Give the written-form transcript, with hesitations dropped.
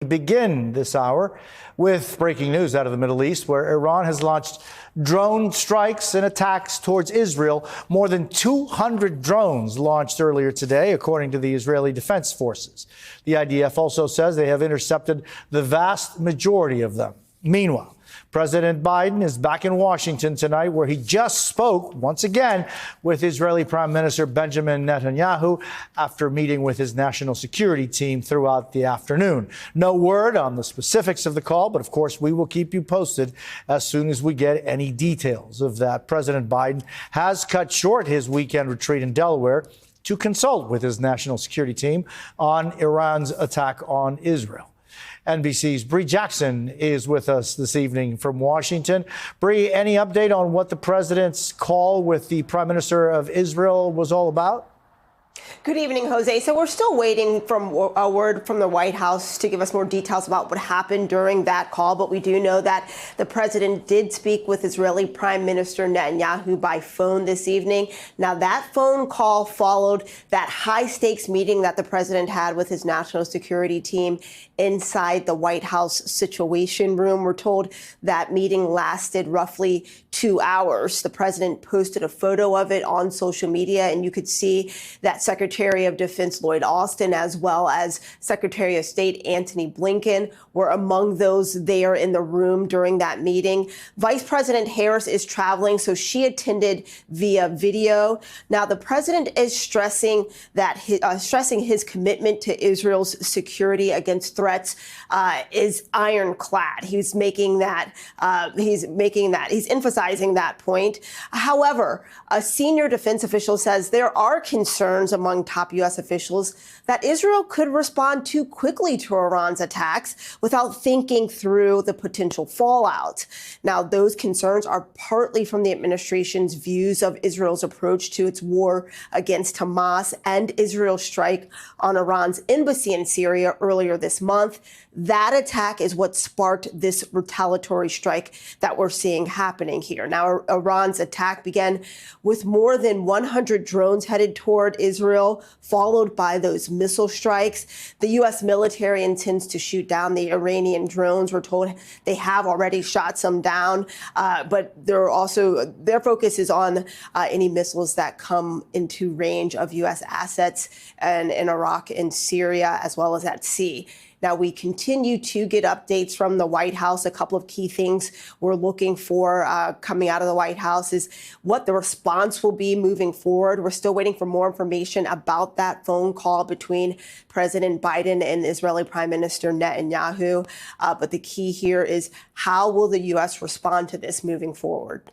Begin this hour with breaking news out of the Middle East, where Iran has launched drone strikes and attacks towards Israel. More than 200 drones launched earlier today, according to the Israeli Defense Forces. The IDF also says they have intercepted the vast majority of them. Meanwhile, President Biden is back in Washington tonight, where he just spoke once again with Israeli Prime Minister Benjamin Netanyahu after meeting with his national security team throughout the afternoon. No word on the specifics of the call, but of course we will keep you posted as soon as we get any details of that. President Biden has cut short his weekend retreat in Delaware to consult with his national security team on Iran's attack on Israel. NBC's Bree Jackson is with us this evening from Washington. Bree, any update on what the president's call with the Prime Minister of Israel was all about? Good evening, Jose. So we're still waiting for a word from the White House to give us more details about what happened during that call. But we do know that the president did speak with Israeli Prime Minister Netanyahu by phone this evening. Now, that phone call followed that high stakes meeting that the president had with his national security team inside the White House Situation Room. We're told that meeting lasted roughly 2 hours. The president posted a photo of it on social media, and you could see that Secretary of Defense Lloyd Austin, as well as Secretary of State Antony Blinken, were among those there in the room during that meeting. Vice President Harris is traveling, so she attended via video. Now, the president is stressing his commitment to Israel's security against threats is ironclad. He's emphasizing that point. However, a senior defense official says there are concerns among top U.S. officials that Israel could respond too quickly to Iran's attacks without thinking through the potential fallout. Now, those concerns are partly from the administration's views of Israel's approach to its war against Hamas and Israel's strike on Iran's embassy in Syria earlier this month. That attack is what sparked this retaliatory strike that we're seeing happening here. Now, Iran's attack began with more than 100 drones headed toward Israel, followed by those missile strikes. The U.S. military intends to shoot down the Iranian drones. We're told they have already shot some down, but their focus is on any missiles that come into range of U.S. assets and in Iraq and Syria, as well as at sea. Now, we continue to get updates from the White House. A couple of key things we're looking for coming out of the White House is what the response will be moving forward. We're still waiting for more information about that phone call between President Biden and Israeli Prime Minister Netanyahu. But the key here is how will the U.S. respond to this moving forward?